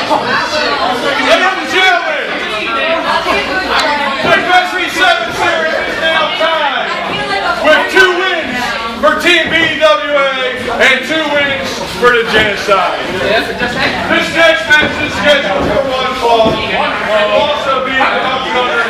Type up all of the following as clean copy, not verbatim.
Ladies and gentlemen, the FFV 7 Series is now tied with 2 wins for Team BWA and 2 wins for the Genocide. This next match is scheduled for 1 fall. Will also be the upcoming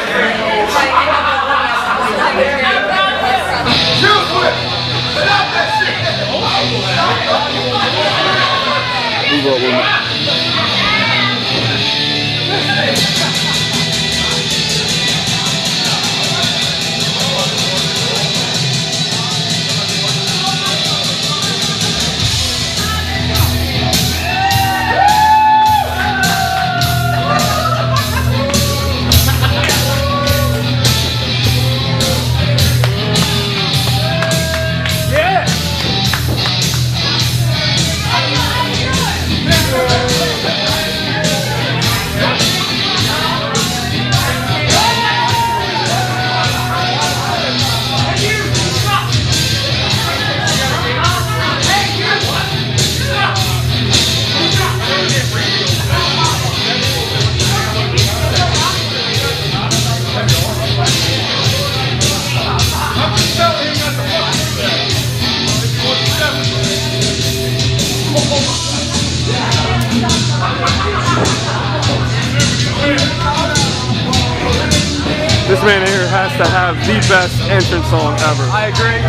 This man here has to have the best entrance song ever. I agree.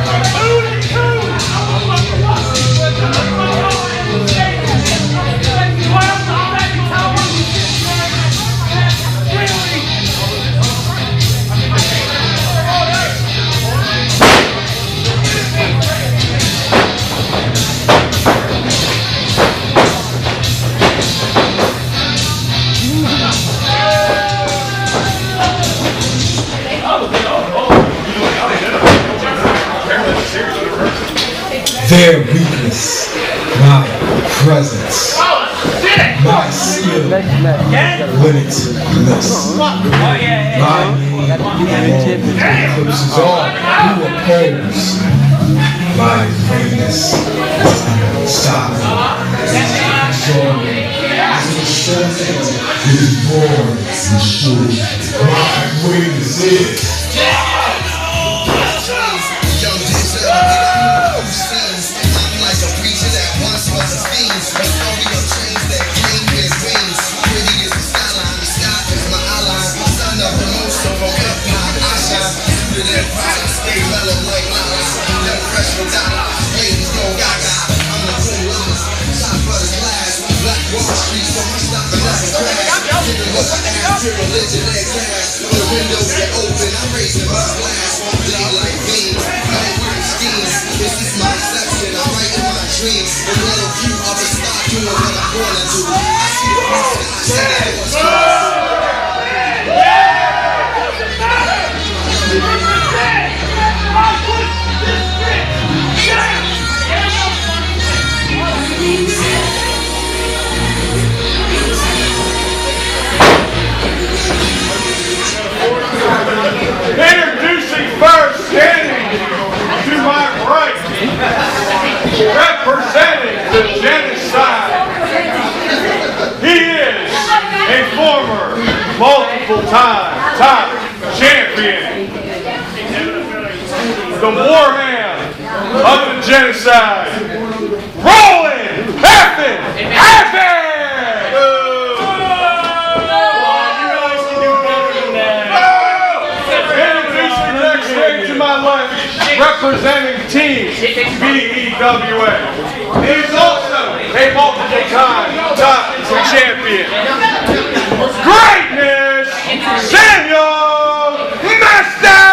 Their weakness, my presence, my skill, limitless. My name eclipses all who oppose. My greatness is unstoppable. Is born and sure. My greatness is. Religion and class, the windows are open, I'm raising my glass, bleed like beans, no weird schemes, this is my exception, I'm writing my dreams, the little few of the stock doing what I'm gonna do, I see the blue sky, see the Introducing first, standing to my right, representing the Genocide. He is a former multiple-time top champion, the Warham of the Genocide, Rolland Havick! Representing Team BWA. He is also a multiple-time top champion. Greatness, Samuel Master!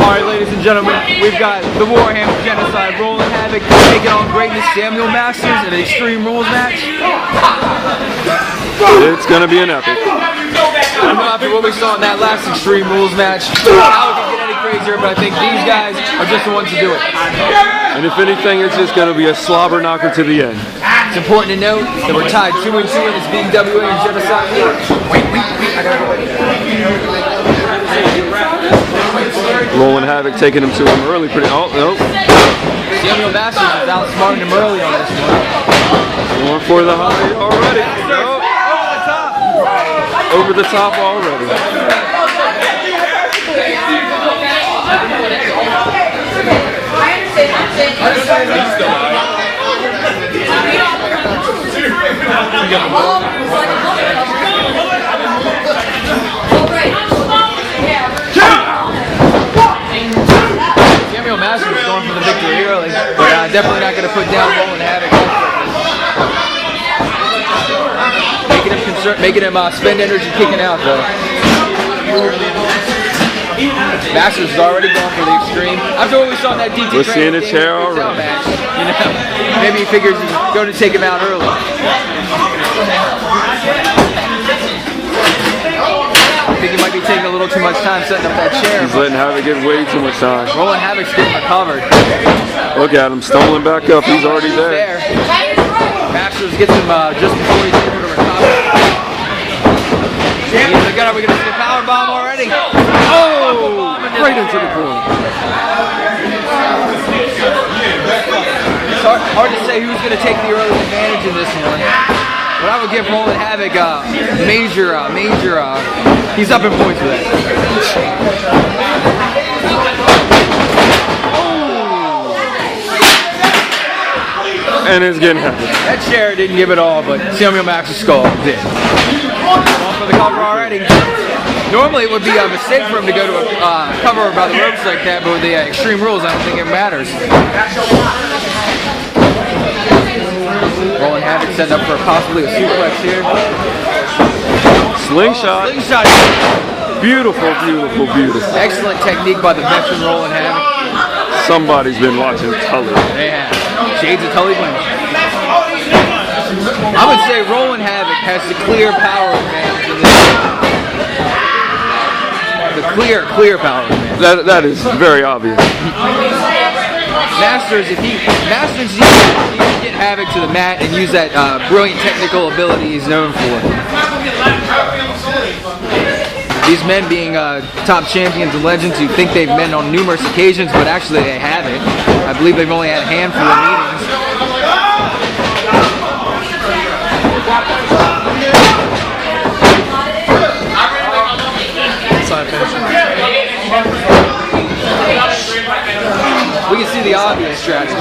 Alright, ladies and gentlemen, we've got the Warham Genocide, Rolland Havick taking on Greatness, Samuel Masters in an Extreme Rules match. It's gonna be an epic. I know after what we saw in that last Extreme Rules match, how it can get any crazier, but I think these guys are just the ones to do it. And if anything, it's just gonna be a slobber knocker to the end. It's important to note that we're tied 2-2 in this BWA and Genocide. Wait, I gotta go. Rolland Havick taking him to him early. Oh, nope. Samuel Masters is outsmarting him early on this one. Going for the high already. Oh. Over the top already. Samuel Masters is going for the victory early, but definitely not going to put down Rolland Havick. Making him spend energy kicking out though. Masters is already going for the extreme. After what we saw in that DT we're seeing a chair already. Match, you know, maybe he figures he's going to take him out early. I think he might be taking a little too much time setting up that chair. He's letting Havick get way too much time. Rolland Havick's getting recovered. Look at him stumbling back up. He's already there. Masters gets him just before he's able to recover. Are we going to see a power bomb already? Oh! Right into the corner. It's hard to say who's going to take the early advantage in this one. But I would give Rolland Havick major, he's up in points with that. And it's getting happy. That chair didn't give it all, but Samuel Max's skull did. Going for the cover already. Normally it would be a mistake for him to go to a cover by the ropes like that, but with the extreme rules, I don't think it matters. Rolland Havick setting up for possibly a suplex here. Slingshot. Slingshot. Beautiful, beautiful, beautiful. Excellent technique by the veteran Rolland Havick. Somebody's been watching Tully. They have. Shades of Tully Blanchard. I would say Rolland Havick has the clear power advantage in this game. The clear power advantage. That is very obvious. Masters, if he can get Havick to the mat and use that brilliant technical ability he's known for. These men being top champions and legends who think they've met on numerous occasions, but actually they haven't. I believe they've only had a handful of meetings. We can see the obvious strategy.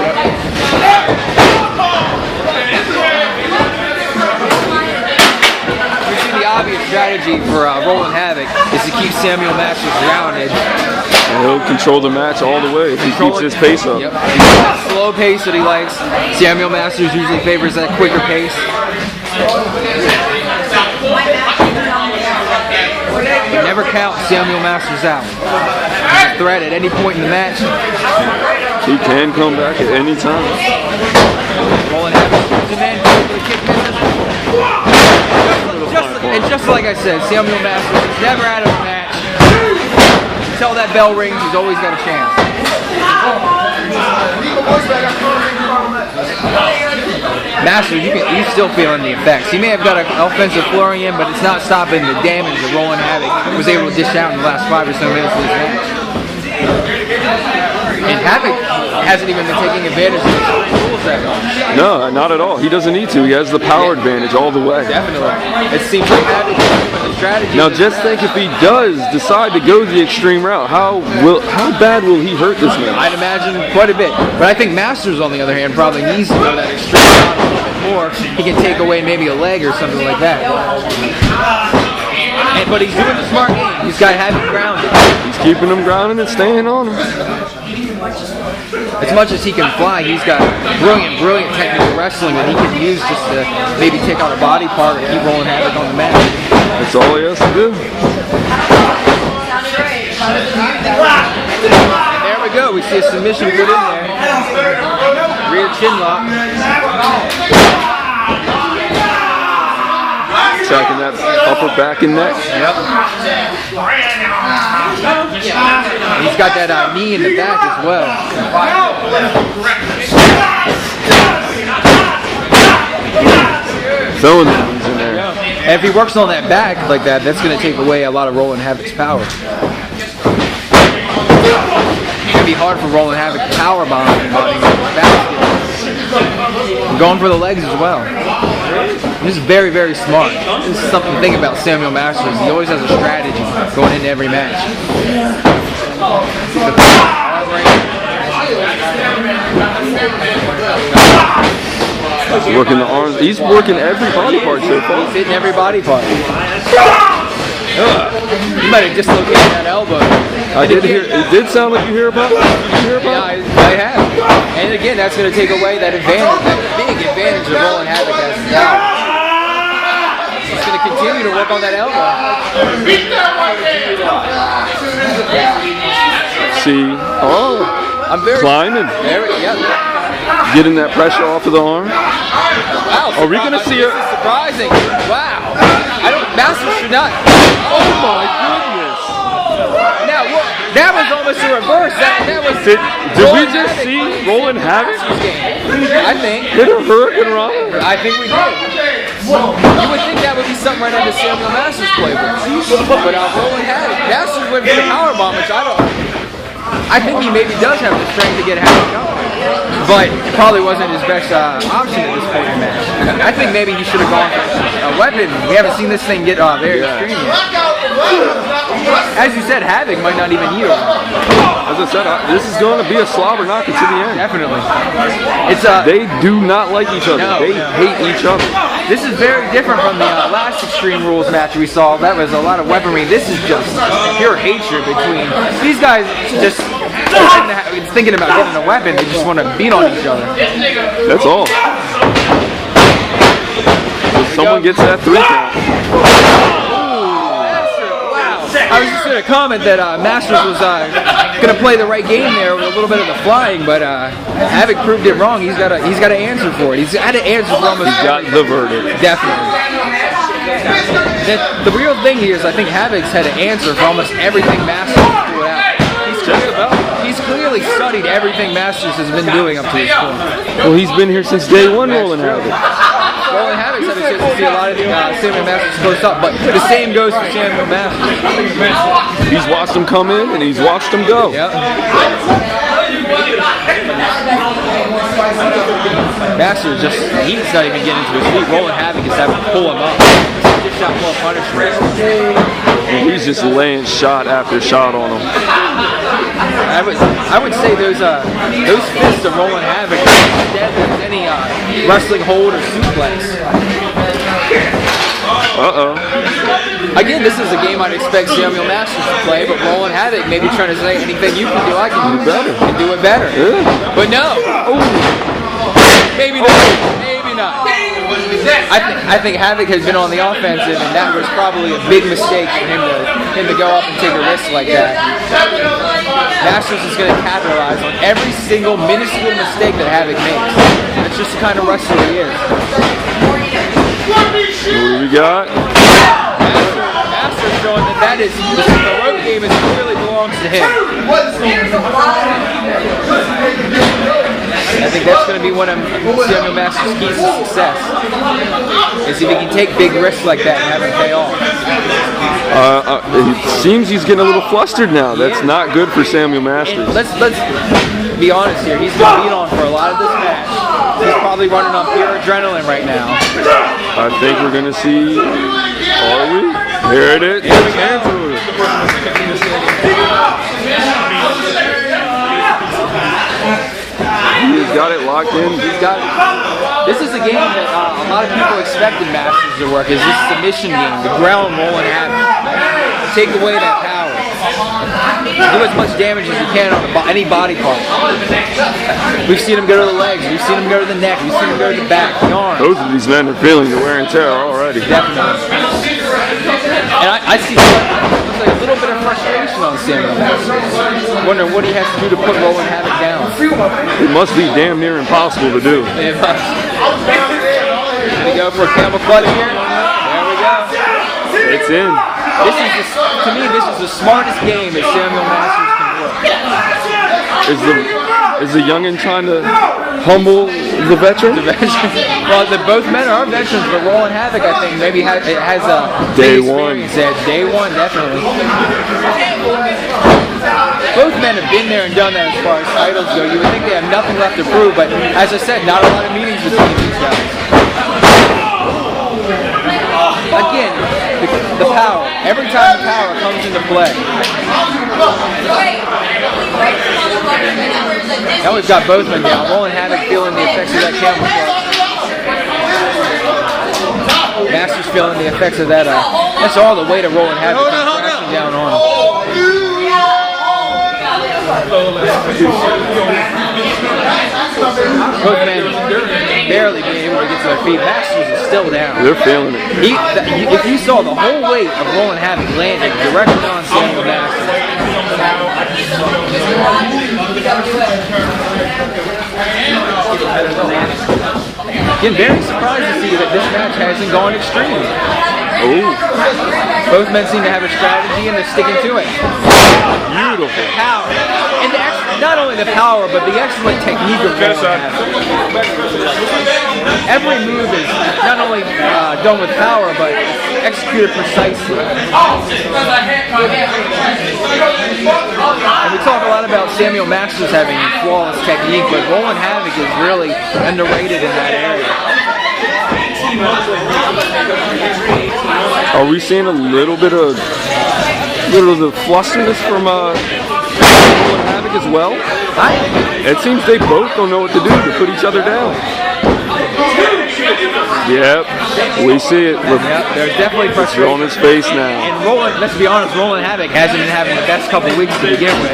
The obvious strategy for Rolland Havick is to keep Samuel Masters grounded. And he'll control the match all the way if he keeps his pace up. Yep. That slow pace that he likes. Samuel Masters usually favors that quicker pace. Never count Samuel Masters out. He's a threat at any point in the match. He can come back at any time. Rolland Havick shoots him in, the kick misses. And just like I said, Samuel Masters is never out of a match. Until that bell rings, he's always got a chance. Masters, he's still feeling the effects. He may have got an offensive flurry in, but it's not stopping the damage that Rolland Havick was able to dish out in the last 5 or so minutes of this match. And Havick hasn't even been taking advantage of the rules that much. No, not at all. He doesn't need to. He has the power advantage all the way. Definitely. It seems like Havick the strategy. Now just think if he does decide to go the extreme route, how bad will he hurt this man? I'd imagine quite a bit. But I think Masters, on the other hand, probably needs to go that extreme route a little bit more. He can take away maybe a leg or something like that. But he's doing the smart game. He's got Havick grounded. He's keeping him grounded and staying on him. As much as he can fly, he's got brilliant technical wrestling that he can use just to maybe take out a body part and keep Rolland Havick on the mat. That's all he has to do. And there we go. We see a submission put in there. Rear chin lock. Tracking that upper back and neck. Yep. He's got that knee in the back as well. Throwing the knees in there. And if he works on that back like that, that's going to take away a lot of Rolland Havick's power. It's going to be hard for Rolland Havick to power bomb anybody. Going for the legs as well. This is very, very smart. This is something to think about Samuel Masters. He always has a strategy going into every match. He's working the arms. He's working every body part so far. He's hitting every body part. You might have dislocated that elbow. I did hear. It did sound like you hear about it. Yeah, I have. And again, that's going to take away that advantage, that big advantage that Rolland Havick has now. He's going to continue to work on that elbow. See, oh, I'm very climbing, getting that pressure off of the arm. Wow, Are we going to see it? This is surprising. Wow. Masters should not. Oh my goodness. Now, that was almost a reverse. That was. Did we just see Rolland Havick? I think. Hit a hurricane run? I think we did. You would think that would be something right under Samuel Masters' playbook. But Rolland Havick. Masters went for the power bomb, which I think he maybe does have the strength to get Havick up. But it probably wasn't his best option at this point in the match. I think maybe he should have gone for a weapon. We haven't seen this thing get very extreme yet. As you said, Havick might not even yield. As I said, this is going to be a slobber knocker to the end. Definitely. They do not like each other. They hate each other. This is very different from the last Extreme Rules match we saw. That was a lot of weaponry. This is just pure hatred between these guys. Just thinking about getting a weapon, they just want to beat on each other. That's all. So someone gets that 3 count. I was just going to comment that Masters was going to play the right game there with a little bit of the flying, but Havick proved it wrong. He's got to answer for it. He's had to answer for almost. He's got the verdict. Definitely. The real thing here is I think Havick's had to answer for almost everything Masters has pulled out. He's clearly studied everything Masters has been doing up to this point. Well, he's been here since day one, Rolland Havick. Rolland Havick's had a chance to see a lot of Samuel Masters close up, but the same goes for Samuel Masters. He's watched him come in and he's watched him go. Yep. Masters he's not even getting to his feet. Rolland Havick is having to pull him up. Just shot more punishment. And he's just laying shot after shot on him. I would say those fists of Rolland Havick are as deadly as any wrestling hold or suplex. Again, this is a game I'd expect Samuel Masters to play, but Rolland Havick may be trying to say anything you can do, I can do better. Can do it better. Yeah. But no. Maybe not. Maybe not. I think Havick has been on the offensive, and that was probably a big mistake for him to go up and take a risk like that. Masters is going to capitalize on every single minuscule mistake that Havick makes. That's just the kind of wrestler he is. What do we got? Masters showing that the road game really belongs to him. I think that's going to be one of Samuel Masters' keys to success. Is if he can take big risks like that and have them pay off. It seems he's getting a little flustered now. That's not good for Samuel Masters. Let's be honest here. He's been beat on for a lot of this match. He's probably running on pure adrenaline right now. I think we're going to see. Are we? Here it is. He's got it locked in. He's got it. This is a game that a lot of people expected Masters to work. Is this submission game, the ground Rolland Havick. Take away that power. Do as much damage as you can on any body part. We've seen him go to the legs. We've seen him go to the neck. We've seen him go to the back, the arm. Both of these men are feeling the wear and tear already. Definitely. And I see like a little bit of frustration on Samuel Masters. Wondering what he has to do to put Rolland Havick down. It must be damn near impossible to do. It must. Gonna go for a camel clutch here. There we go. It's in. To me, this is the smartest game that Samuel Masters can work. Is the youngin trying to humble the veteran? Well, both men are veterans, but Rolland Havick, I think, maybe has a Day big one. experience at day one, definitely. Both men have been there and done that as far as titles go. You would think they have nothing left to prove, but as I said, not a lot of meetings between these guys. Again, the power. Every time the power comes into play. Now we've got both men down. Rolland Havick feeling the effects of that camel clutch. Masters feeling the effects of that. That's all the weight of Rolland Havick crashing down on him. Both men barely being able to get to their feet. Masters is still down. They're feeling it. If you saw the whole weight of Rolland Havick landing directly on Samuel Masters. Again, very surprised to see that this match hasn't gone extreme. Oh, Both men seem to have a strategy and they're sticking to it. beautiful. Power. And not only the power, but the excellent technique of Rolland Havick. Every move is not only done with power, but executed precisely. And we talk a lot about Samuel Masters having flawless technique, but Rolland Havick is really underrated in that area. Are we seeing a little bit of the flusterness from Rolland Havick as well? It seems they both don't know what to do to put each other down. Yep, we see it. Look, Yep, there's definitely it's frustration. on his face now. And Rolland, let's be honest, Rolland Havick hasn't been having the best couple weeks to begin with.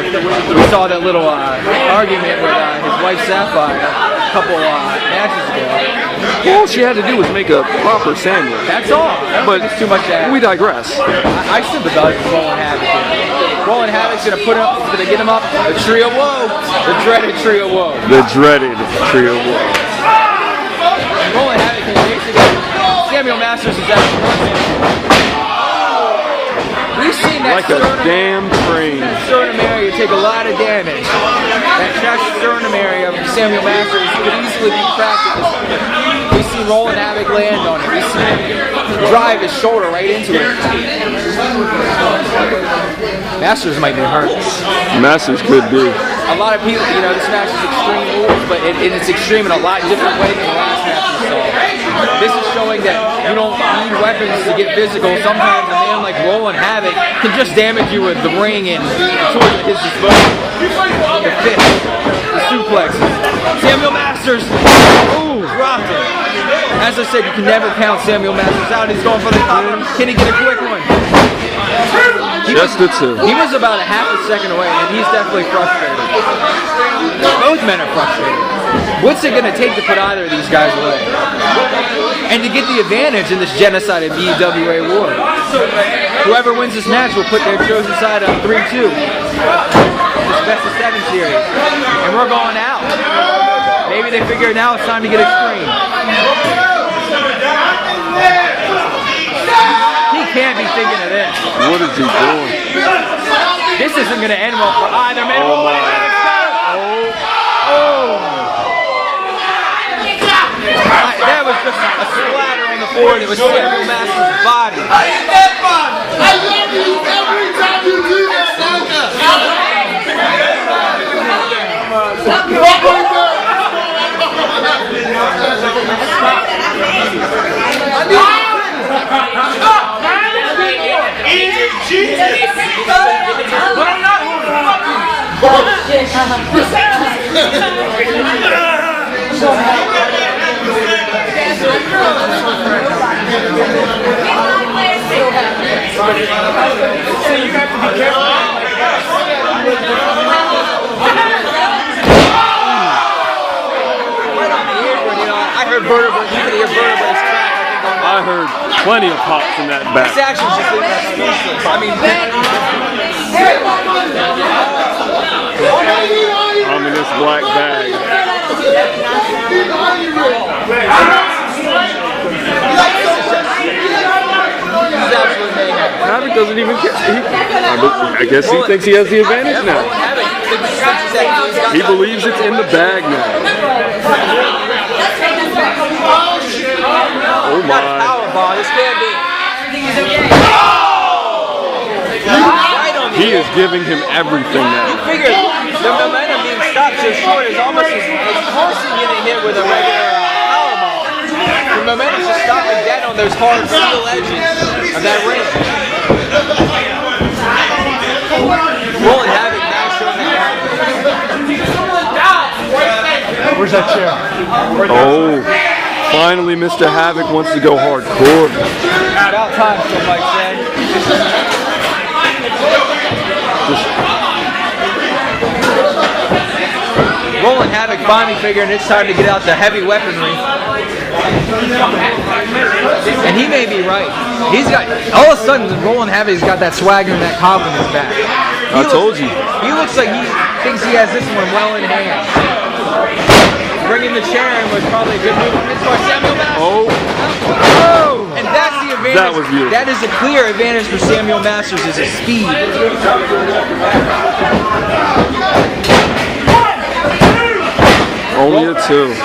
We saw that little argument with his wife Sapphire a couple matches ago. All she had to do was make a proper sandwich. That's all. But it's too much to ask. we digress. I sympathize with Rolland Havick here. Rolland Havick's gonna get him up the tree of woe, the dreaded tree of woe. The dreaded trio of woe. Rolland Havick can basically Samuel Masters is actually we've seen that Like a damn train. sternum area take a lot of damage. That chest sternum area of Samuel Masters could easily be cracked. We've seen Rolland Havick land on it. We've seen him drive his shoulder right into it. Masters might be hurt. Masters could be. A lot of people, this match is extreme rules, but it's extreme in a lot different way than the last match we saw. This is showing that you don't need weapons to get physical. Sometimes a man like Rolland Havick can just damage you with the ring and the tools at his disposal. The fist, the suplexes. Samuel Masters, ooh, dropped it. As I said, you can never count Samuel Masters out. He's going for the cover. Can he get a quick one? Just the two. He was about a half a second away, and he's definitely frustrated. Both men are frustrated. What's it going to take to put either of these guys away? And to get the advantage in this genocide of BWA war. Whoever wins this match will put their chosen side on 3-2. This best of 7 series. And we're going out. Maybe they figure now it's time to get extreme. He can't be thinking of this. What is he doing? This isn't going to end well for either man. Oh my. That was just a splatter on the floor. It was Samuel Masters' body. I love you every time you do this, Santa. I heard plenty of pops in that back. This action's just leaving us speechless. I mean, I'm in this black bag. Havick doesn't even care. I guess he thinks he has the advantage now. He believes it's in the bag now. Oh my. Powerbomb. This can't be. He is giving him everything now. You figure the momentum being stopped so short is almost as forcing getting hit with a regular powerbomb. The momentum is stopping dead on those hard steel edges of that ring. Rolland Havick now showing that. Where's that chair? Oh, finally Mr. Havick wants to go hardcore. About time, so Mike said. Rolland Havick finally figuring it's time to get out the heavy weaponry. And he may be right. He's got, all of a sudden, Rolland Havic's got that swagger and that confidence back. I told you. He looks like he thinks he has this one well in hand. Bringing the chair in was probably a good move on his part. Samuel Masters. Oh. And that's the advantage. That was beautiful. That is a clear advantage for Samuel Masters is his speed. Only a 2.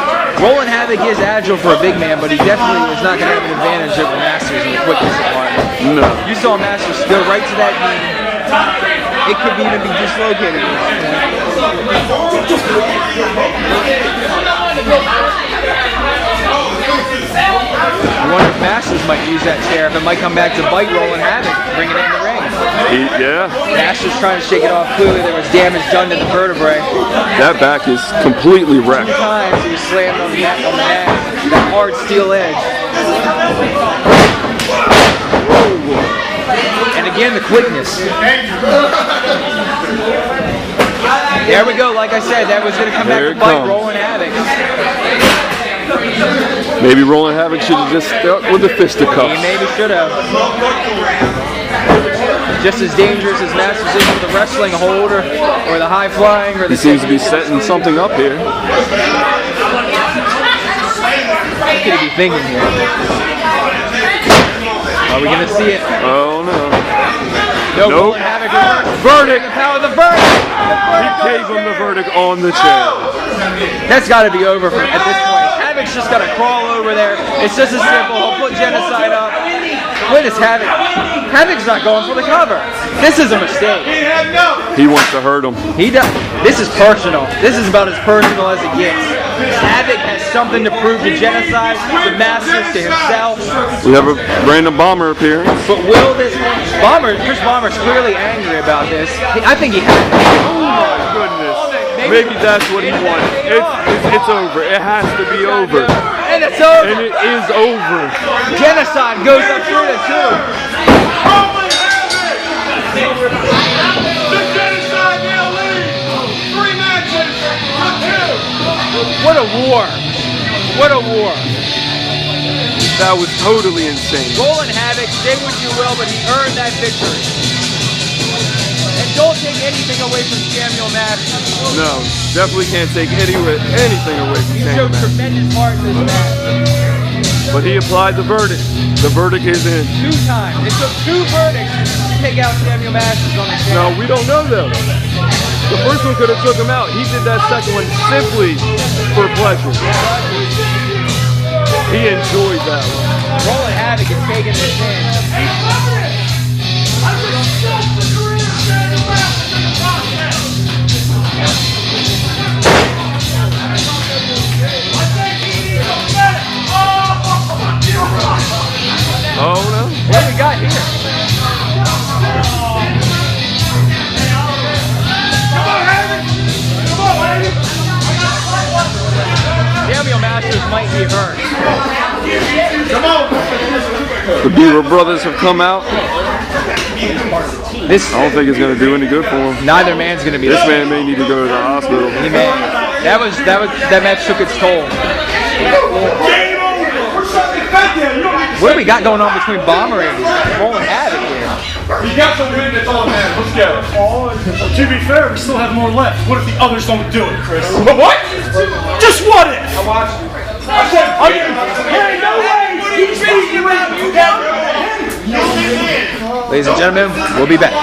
Rolland Havick is agile for a big man, but he definitely is not going to have an advantage over Masters in the quickness department. No. You saw Masters go right to that knee. It could even be dislocated. I wonder if Masters might use that chair, if it might come back to bite Rolland Havick, bringing it in the ring. Yeah. Masters trying to shake it off. Clearly there was damage done to the vertebrae. That back is completely wrecked. 2 times he was slammed on the neck, that hard steel edge. And again, the quickness. There we go. Like I said, that was going to come back to bite Rolland Havick. Maybe Rolland Havick should have just stuck with the fisticuffs. He maybe should have. Just as dangerous as Masters is with the wrestling hold or the high flying or the. He seems to be setting something up here. What could he be thinking here? Are we going to see it? Oh no. Nope. Havick Verdict. The power of the verdict. He gave him the verdict on the chair. That's got to be over at this point. Havick's just got to crawl over there. It's just as simple. He'll put Genocide up. What is Havick? Havick's not going for the cover. This is a mistake. He wants to hurt him. He does. This is personal. This is about as personal as it gets. Havick has something to prove to Genocide, to Masters, to himself. We have a random bomber appearance. But will this Chris Bomber's clearly angry about this. I think he has. Oh my goodness. Maybe that's what he wanted. It's over. It has to be over. And it's over. And it is over. Genocide goes up 3-2. What a war. What a war. That was totally insane. Rolland Havick, say what you will, but he earned that victory. And don't take anything away from Samuel Masters. No, definitely can't take anything away from He Samuel showed Masters. tremendous heart in this match. But he applied the verdict. The verdict is in. 2 times. It took 2 verdicts to take out Samuel Masters on the chair. No, we don't know though. The first one could have took him out. He did that second one simply for pleasure. He enjoyed that one. Rolland Havick is taking this in. Oh no. What do we got here? Samuel Masters might be hurt. Come on! The Beaver brothers have come out. This I don't think it's going to do any good for him. neither man's gonna be. This man may need to go to the hospital. He may. That match took its toll. What do we got going on between Bomber and Rolland Havick here? You got some win, that's all that matters. Let's go. To be fair, we still have more left. What if the others don't do it, Chris? What? Just what if? I watched you. I said, Hey, no way! He's beating you out! Ladies and gentlemen, we'll be back.